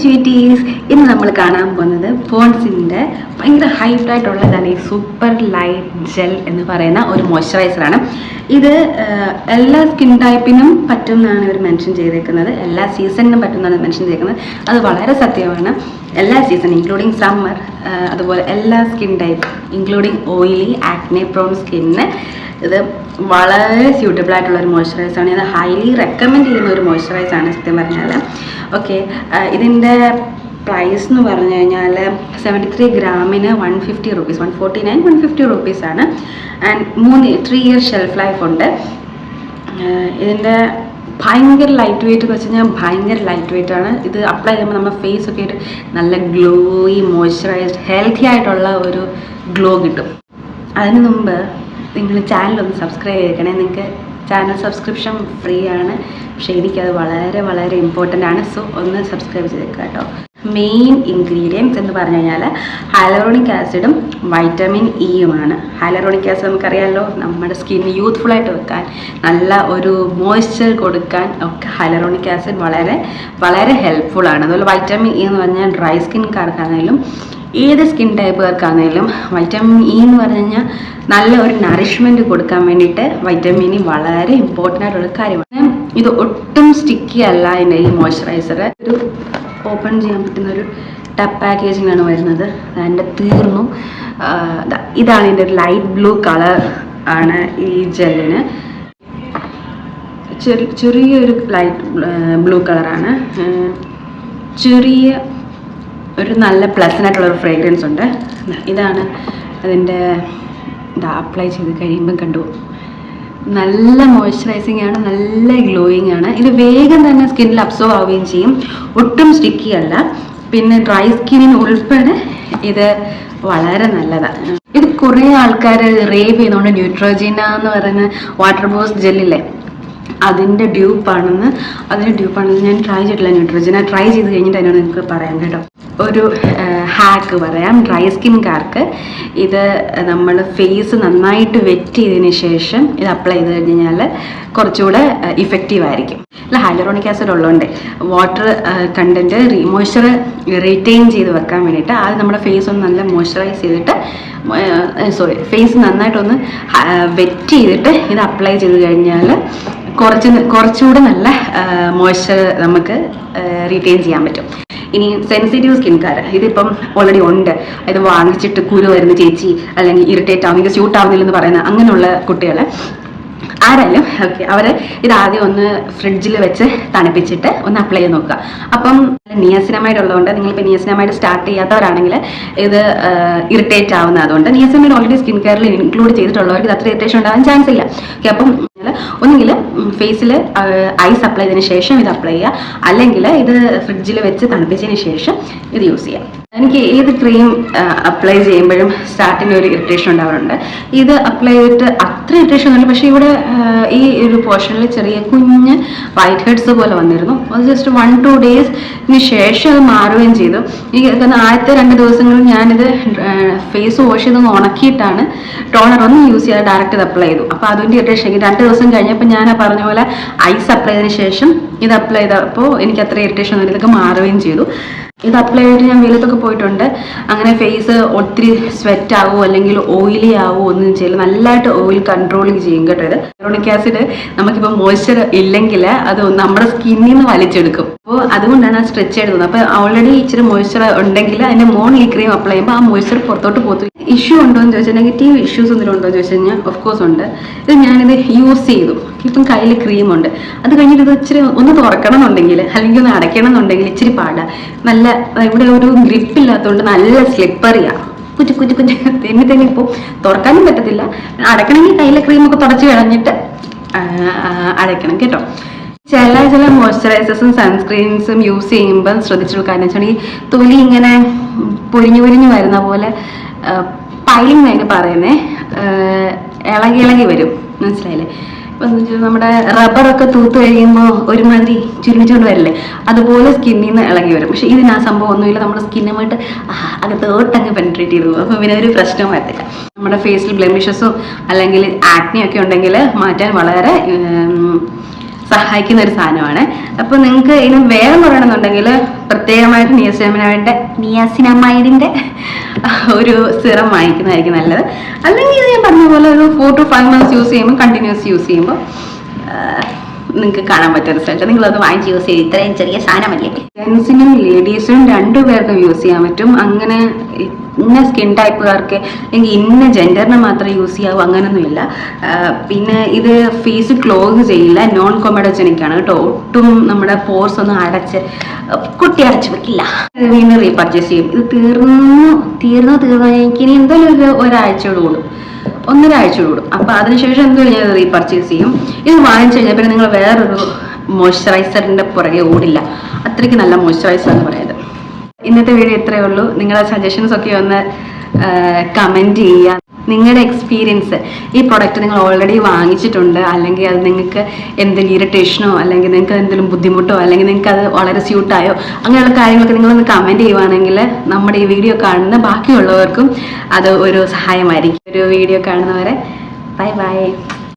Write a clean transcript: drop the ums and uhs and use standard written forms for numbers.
Chweetiez. In നമ്മൾ കാണാൻ പോകുന്നത് പോൺസിന്റെ ഭയങ്കര ഹൈബ്രിഡ് ആയിട്ടുള്ളതാണ് ഈ സൂപ്പർ ലൈറ്റ് ജെൽ എന്ന് പറയുന്ന ഒരു മോയ്സ്ചറൈസർ ആണ്. ഇത് എല്ലാ സ്കിൻ ടൈപ്പിനും പറ്റും എന്നാണ് ഇവർ മെൻഷൻ ചെയ്തേക്കുന്നത്. എല്ലാ സീസണിനും പറ്റുമെന്നാണ് മെൻഷൻ ചെയ്തേക്കുന്നത്. അത് വളരെ സത്യമാണ്. എല്ലാ സീസൺ ഇൻക്ലൂഡിങ് സമ്മർ, അതുപോലെ എല്ലാ skin type including oily acne prone സ്കിന്നിന് ഇത് വളരെ സ്യൂട്ടബിൾ ആയിട്ടുള്ള ഒരു മോയ്സ്ചറൈസറാണ്. ഇത് ഹൈലി റെക്കമെൻഡ് ചെയ്യുന്ന ഒരു മോയ്സ്ചറൈസറാണ് സത്യം പറഞ്ഞാൽ. ഓക്കെ, ഇതിൻ്റെ പ്രൈസ് എന്ന് പറഞ്ഞു കഴിഞ്ഞാൽ 73 ഗ്രാമിന് 150 റുപ്പീസ്, 149 150 റുപ്പീസാണ്. ആൻഡ് 3 ഇയർ ഷെൽഫ് ലൈഫ് ഉണ്ട്. ഇതിൻ്റെ ഭയങ്കര ലൈറ്റ് വെയിറ്റ് എന്ന് വെച്ച് കഴിഞ്ഞാൽ ഭയങ്കര ലൈറ്റ് വെയിറ്റ് ആണ്. ഇത് അപ്ലൈ ചെയ്യുമ്പോൾ നമ്മുടെ ഫേസ് ഒക്കെ ആയിട്ട് നല്ല ഗ്ലോയി മോയ്സ്ചറൈസ്ഡ് ഹെൽത്തി ആയിട്ടുള്ള ഒരു ഗ്ലോ കിട്ടും. അതിന് മുമ്പ് നിങ്ങൾ ചാനലൊന്ന് സബ്സ്ക്രൈബ് ചെയ്തേക്കണേ. നിങ്ങൾക്ക് ചാനൽ സബ്സ്ക്രിപ്ഷൻ ഫ്രീ ആണ്, പക്ഷേ എനിക്കത് വളരെ വളരെ ഇമ്പോർട്ടൻ്റ് ആണ്. സോ ഒന്ന് സബ്സ്ക്രൈബ് ചെയ്തേക്കുക കേട്ടോ. മെയിൻ ഇൻഗ്രീഡിയൻസ് എന്ന് പറഞ്ഞു കഴിഞ്ഞാൽ ഹൈലറോണിക് ആസിഡും വൈറ്റമിൻ ഇയുമാണ്. ഹൈലറോണിക് ആസിഡ് നമുക്കറിയാമല്ലോ, നമ്മുടെ സ്കിൻ യൂത്ത്ഫുള്ളായിട്ട് വെക്കാൻ, നല്ല ഒരു മോയ്സ്ചർ കൊടുക്കാൻ ഒക്കെ ഹൈലറോണിക് ആസിഡ് വളരെ വളരെ ഹെൽപ്ഫുൾ ആണ്. അതുപോലെ വൈറ്റമിൻ ഇ എന്ന് പറഞ്ഞാൽ ഡ്രൈ സ്കിൻകാർക്കാണെങ്കിലും ഏത് സ്കിൻ ടൈപ്പുകാർക്കാണെങ്കിലും വൈറ്റമിൻ ഇ എന്ന് പറഞ്ഞു കഴിഞ്ഞാൽ നല്ല ഒരു നറിഷ്മെൻറ്റ് കൊടുക്കാൻ വേണ്ടിയിട്ട് വൈറ്റമിൻ ഇ വളരെ ഇമ്പോർട്ടൻ്റ് ആയിട്ടുള്ള കാര്യമാണ്. ഇത് ഒട്ടും സ്റ്റിക്കി അല്ല. എൻ്റെ ഈ മോയ്സ്ചറൈസർ ഒരു ഓപ്പൺ ചെയ്യാൻ പറ്റുന്ന ഒരു ടബ് പാക്കേജിങ്ങാണ് വരുന്നത്. അതിൻ്റെ തീർന്നു. ഇതാണ് ഇതിൻ്റെ ഒരു ലൈറ്റ് ബ്ലൂ കളർ ആണ് ഈ ജെല്ലിന്. ചെറിയൊരു ലൈറ്റ് ബ്ലൂ കളറാണ്. ചെറിയ ഒരു നല്ല പ്ലസൻ്റ് ആയിട്ടുള്ളൊരു ഫ്രേഗ്രൻസ് ഉണ്ട്. ഇതാണ് അതിൻ്റെ അപ്ലൈ ചെയ്ത് കഴിയുമ്പം കണ്ടു. നല്ല മോയ്സ്ചറൈസിങ് ആണ്, നല്ല ഗ്ലോയിങ് ആണ്. ഇത് വേഗം തന്നെ സ്കിന്നിൽ അബ്സോർവ് ആവുകയും ചെയ്യും. ഒട്ടും സ്റ്റിക്കി അല്ല. പിന്നെ ഡ്രൈ സ്കിന്നിന് ഉൾപ്പെടെ ഇത് വളരെ നല്ലതാണ്. ഇത് കുറേ ആൾക്കാർ റേവ് ചെയ്യുന്നതുകൊണ്ട് ന്യൂട്രോജീന എന്ന് പറയുന്ന വാട്ടർ ബോസ് ജെല്ലില്ലേ, അതിൻ്റെ ഡ്യൂപ്പാണെന്ന് ഞാൻ ട്രൈ ചെയ്തിട്ടില്ല. ന്യൂട്രോജന ട്രൈ ചെയ്ത് കഴിഞ്ഞിട്ട് അതിനോട് നിങ്ങൾക്ക് പറയാം കേട്ടോ. ഒരു ഹാക്ക് പറയാം. ഡ്രൈ സ്കിൻകാർക്ക് ഇത് നമ്മൾ ഫേസ് നന്നായിട്ട് വെറ്റ് ചെയ്തതിന് ശേഷം ഇത് അപ്ലൈ ചെയ്ത് കഴിഞ്ഞാൽ കുറച്ചുകൂടെ ഇഫക്റ്റീവ് ആയിരിക്കും. അല്ല, ഹൈലറോണിക് ആസിഡ് ഉള്ളതുകൊണ്ട് വാട്ടർ കണ്ടൻറ്റ് മോയ്സ്ചർ റിറ്റെയിൻ ചെയ്ത് വെക്കാൻ വേണ്ടിയിട്ട് ആദ്യം നമ്മുടെ ഫേസ് ഒന്ന് നല്ല മോയ്സ്ചറൈസ് ചെയ്തിട്ട് ഫേസ് നന്നായിട്ടൊന്ന് വെറ്റ് ചെയ്തിട്ട് ഇത് അപ്ലൈ ചെയ്ത് കഴിഞ്ഞാൽ കുറച്ചുകൂടെ നല്ല മോയ്സ്ചർ നമുക്ക് റിറ്റെയിൻ ചെയ്യാൻ പറ്റും. ഇനി സെൻസിറ്റീവ് സ്കിൻകാർ, ഇതിപ്പം ഓൾറെഡി ഉണ്ട്, ഇത് വാങ്ങിച്ചിട്ട് കുരു വരുന്ന ചേച്ചി അല്ലെങ്കിൽ ഇറിറ്റേറ്റ് ആവുന്നില്ല, സ്യൂട്ട് ആവുന്നില്ലെന്ന് പറയുന്ന അങ്ങനെയുള്ള കുട്ടികൾ ആരായാലും ഓക്കെ, അവർ ഇതാദ്യം ഒന്ന് ഫ്രിഡ്ജിൽ വെച്ച് തണുപ്പിച്ചിട്ട് ഒന്ന് അപ്ലൈ ചെയ്ത് നോക്കുക. അപ്പം നിയാസിനമൈഡ് ഉള്ളതുകൊണ്ട്, നിങ്ങളിപ്പോൾ നിയാസിനമൈഡ് സ്റ്റാർട്ട് ചെയ്യാത്തവരാണെങ്കിൽ ഇത് ഇറിറ്റേറ്റ് ആവുന്നത്. അതുകൊണ്ട് നിയാസിനമൈഡ് ഓൾറെഡി സ്കിൻ കെയറിൽ ഇൻക്ലൂഡ് ചെയ്തിട്ടുള്ളവർക്ക് ഇത് അത്ര ഇറിറ്റേഷൻ ഉണ്ടാകാൻ ചാൻസ് ഇല്ല. ഓക്കെ, അപ്പം ഒന്നുകിൽ ഫേസിൽ ഐസ് അപ്ലൈ ചെയ്തതിന് ശേഷം ഇത് അപ്ലൈ ചെയ്യുക, അല്ലെങ്കിൽ ഇത് ഫ്രിഡ്ജിൽ വെച്ച് തണുപ്പിച്ചതിന് ശേഷം ഇത് യൂസ് ചെയ്യാം. എനിക്ക് ഏത് ക്രീം അപ്ലൈ ചെയ്യുമ്പോഴും സ്റ്റാർട്ടിങ് ഒരു ഇറിറ്റേഷൻ ഉണ്ടാവാറുണ്ട്. ഇത് അപ്ലൈ ചെയ്തിട്ട് അത്ര ഇറിറ്റേഷൻ ഒന്നുമില്ല, പക്ഷേ ഇവിടെ ഈ ഒരു പോർഷനിൽ ചെറിയ കുഞ്ഞ് വൈറ്റ് ഹെഡ്സ് പോലെ വന്നിരുന്നു. അത് ജസ്റ്റ് 1-2 ഡേയ്സിന് ശേഷം അത് മാറുകയും ചെയ്തു. എനിക്ക് ആദ്യത്തെ 2 ദിവസങ്ങളിൽ ഞാനിത് ഫേസ് വാഷ് ചെയ്ത് ഉണക്കിയിട്ടാണ് ടോണർ ഒന്നും യൂസ് ചെയ്യാതെ ഡയറക്റ്റ് ഇത് അപ്ലൈ ചെയ്തു. അപ്പോൾ അതിൻ്റെ ഇറിറ്റേഷൻ 2 ദിവസം കഴിഞ്ഞപ്പോൾ ഞാൻ പറഞ്ഞ പോലെ ഐസ് അപ്ലൈ ചെയ്തതിന് ശേഷം ഇത് അപ്ലൈ ചെയ്തപ്പോൾ എനിക്ക് അത്ര ഇറിറ്റേഷൻ ഒന്നും ഇതൊക്കെ മാറുകയും ചെയ്തു. ഇത് അപ്ലൈ ചെയ്തിട്ട് ഞാൻ വെയിലത്തൊക്കെ പോയിട്ടുണ്ട്. അങ്ങനെ ഫേസ് ഒത്തിരി സ്വെറ്റ് ആവുമോ അല്ലെങ്കിൽ ഓയിലി ആവുമോ ഒന്നും ചെയ്യില്ല. നല്ലതായിട്ട് ഓയിൽ കൺട്രോളിങ് ചെയ്യും കേട്ടോ. ഇത് ഹൈലറോണിക് ആസിഡ് നമുക്കിപ്പോൾ മോയ്സ്ചർ ഇല്ലെങ്കിൽ അത് നമ്മുടെ സ്കിന്നിൽ നിന്ന് വലിച്ചെടുക്കും. അപ്പോൾ അതുകൊണ്ടാണ് ആ സ്ട്രെച്ച് എടുക്കുന്നത്. അപ്പോൾ ഓൾറെഡി ഇച്ചിരി മോയ്സ്ചർ ഉണ്ടെങ്കിൽ അതിൻ്റെ മോണിൽ ഈ ക്രീം അപ്ലൈ ചെയ്യുമ്പോൾ ആ മോയ്സ്ചർ പുറത്തോട്ട് പോകത്തില്ല. ഇഷ്യൂ ഉണ്ടോ എന്ന് ചോദിച്ചാൽ, നെഗറ്റീവ് ഇഷ്യൂസ് എന്തെങ്കിലും ഉണ്ടോ എന്ന് ചോദിച്ചു കഴിഞ്ഞാൽ ഓഫ് കോഴ്സ് ഉണ്ട്. ഇത് ഞാനിത് യൂസ് ചെയ്തു. ഇപ്പം കയ്യിൽ ക്രീമുണ്ട്. അത് കഴിഞ്ഞിട്ട് ഇത് ഇച്ചിരി ഒന്ന് തുറക്കണം എന്നുണ്ടെങ്കിൽ അല്ലെങ്കിൽ ഒന്ന് അടയ്ക്കണം എന്നുണ്ടെങ്കിൽ ഇച്ചിരി പാടാണ്. നല്ല ഇവിടെ ഒരു ഗ്രിപ്പില്ലാത്തതുകൊണ്ട് നല്ല സ്ലിപ്പറിയാണ്. കുറ്റി തെന്നി ഇപ്പോൾ തുറക്കാനും പറ്റത്തില്ല. അടയ്ക്കണമെങ്കിൽ കയ്യിലെ ക്രീമൊക്കെ തുടച്ച് കളഞ്ഞിട്ട് അടയ്ക്കണം കേട്ടോ. ചില മോയ്സ്ചറൈസേഴ്സും സൺസ്ക്രീൻസും യൂസ് ചെയ്യുമ്പോൾ ശ്രദ്ധിച്ചെടുക്കുക. കാരണം വെച്ചാൽ ഈ തൊലി ഇങ്ങനെ പൊരിഞ്ഞു വരുന്ന പോലെ പൈലിംഗ് അതിന് പറയുന്നേ, ഇളകി വരും. മനസ്സിലായില്ലേ? ഇപ്പം എന്ന് വെച്ചാൽ നമ്മുടെ റബ്ബറൊക്കെ തൂത്ത് കഴിയുമ്പോൾ ഒരുമാതിരി ചുരുണ്ട് വരില്ലേ, അതുപോലെ സ്കിന്നിൽ നിന്ന് ഇളകി വരും. പക്ഷേ ഇതിന് ആ സംഭവം ഒന്നുമില്ല. നമ്മുടെ സ്കിന്നുമായിട്ട് അകത്തോട്ടങ്ങ് പെനിട്രേറ്റ് ചെയ്തു പോകും. അപ്പോൾ പിന്നെ ഒരു പ്രശ്നം വരത്തില്ല. നമ്മുടെ ഫേസിൽ ബ്ലെമിഷസോ അല്ലെങ്കിൽ ആക്നെയൊക്കെ ഉണ്ടെങ്കിൽ മാറ്റാൻ വളരെ സഹായിക്കുന്ന ഒരു സാധനമാണ്. അപ്പോൾ നിങ്ങൾക്ക് ഇതിന് വേഗം കുറയണമെന്നുണ്ടെങ്കിൽ പ്രത്യേകമായിട്ട് നിയാസിനാമൈഡിൻ്റെ ഒരു സിറം വാങ്ങിക്കുന്നതായിരിക്കും നല്ലത്. അല്ലെങ്കിൽ ഇത് ഞാൻ പറഞ്ഞ പോലെ ഒരു 4 to 5 months യൂസ് ചെയ്യുമ്പോൾ, കണ്ടിന്യൂസ് യൂസ് ചെയ്യുമ്പോൾ നിങ്ങൾക്ക് കാണാൻ പറ്റുന്ന റിസൾട്ട്. നിങ്ങളത് വാങ്ങിച്ച് യൂസ് ചെയ്യും. ഇത്രയും ചെറിയ സാധനമല്ലേ. ജെൻസിനും ലേഡീസിനും 2 പേർക്കും യൂസ് ചെയ്യാൻ പറ്റും. അങ്ങനെ ഇന്ന സ്കിൻ ടൈപ്പുകാർക്ക് അല്ലെങ്കിൽ ഇന്ന ജെൻഡറിന് മാത്രമേ യൂസ് ചെയ്യാവൂ അങ്ങനൊന്നുമില്ല. പിന്നെ ഇത് ഫേസ് ക്ലോഗ് ചെയ്യില്ല, നോൺ കൊമഡോജനിക് ആണ് കേട്ടോ. ഒട്ടും നമ്മുടെ പോർസ് ഒന്നും കുട്ടി അടച്ചു വെക്കില്ല. വീണ്ടും റീപർച്ചേസ് ചെയ്യും. ഇത് തീർന്നു എനിക്കിനി എന്തായാലും ഒരാഴ്ചയോട് കൂടും, 1.5 ആഴ്ച കൂടും. അപ്പോൾ അതിനുശേഷം എന്തും ഞാൻ റീപർച്ചേസ് ചെയ്യും. ഇത് വാങ്ങിച്ചു കഴിഞ്ഞാൽ പിന്നെ നിങ്ങൾ വേറൊരു മോയ്സ്ചറൈസറിൻ്റെ പുറകെ ഓടില്ല. അത്രയ്ക്ക് നല്ല മോയ്സ്ചറൈസർ എന്ന് പറയുന്നത്. ഇന്നത്തെ വീഡിയോ ഇത്രയേ ഉള്ളൂ. നിങ്ങളുടെ സജഷൻസ് ഒക്കെ ഒന്ന് കമൻറ്റ് ചെയ്യുക. നിങ്ങളുടെ എക്സ്പീരിയൻസ്, ഈ പ്രൊഡക്റ്റ് നിങ്ങൾ ഓൾറെഡി വാങ്ങിച്ചിട്ടുണ്ട്, അല്ലെങ്കിൽ അത് നിങ്ങൾക്ക് എന്തെങ്കിലും ഇറിറ്റേഷനോ അല്ലെങ്കിൽ നിങ്ങൾക്ക് എന്തെങ്കിലും ബുദ്ധിമുട്ടോ അല്ലെങ്കിൽ നിങ്ങൾക്ക് അത് വളരെ സ്യൂട്ടായോ അങ്ങനെയുള്ള കാര്യങ്ങളൊക്കെ നിങ്ങളൊന്ന് കമൻറ്റ് ചെയ്യുവാണെങ്കിൽ നമ്മുടെ ഈ വീഡിയോ കാണുന്ന ബാക്കിയുള്ളവർക്കും അത് ഒരു സഹായമായിരിക്കും. ഒരു വീഡിയോ കാണുന്നവരെ ബൈ ബൈ.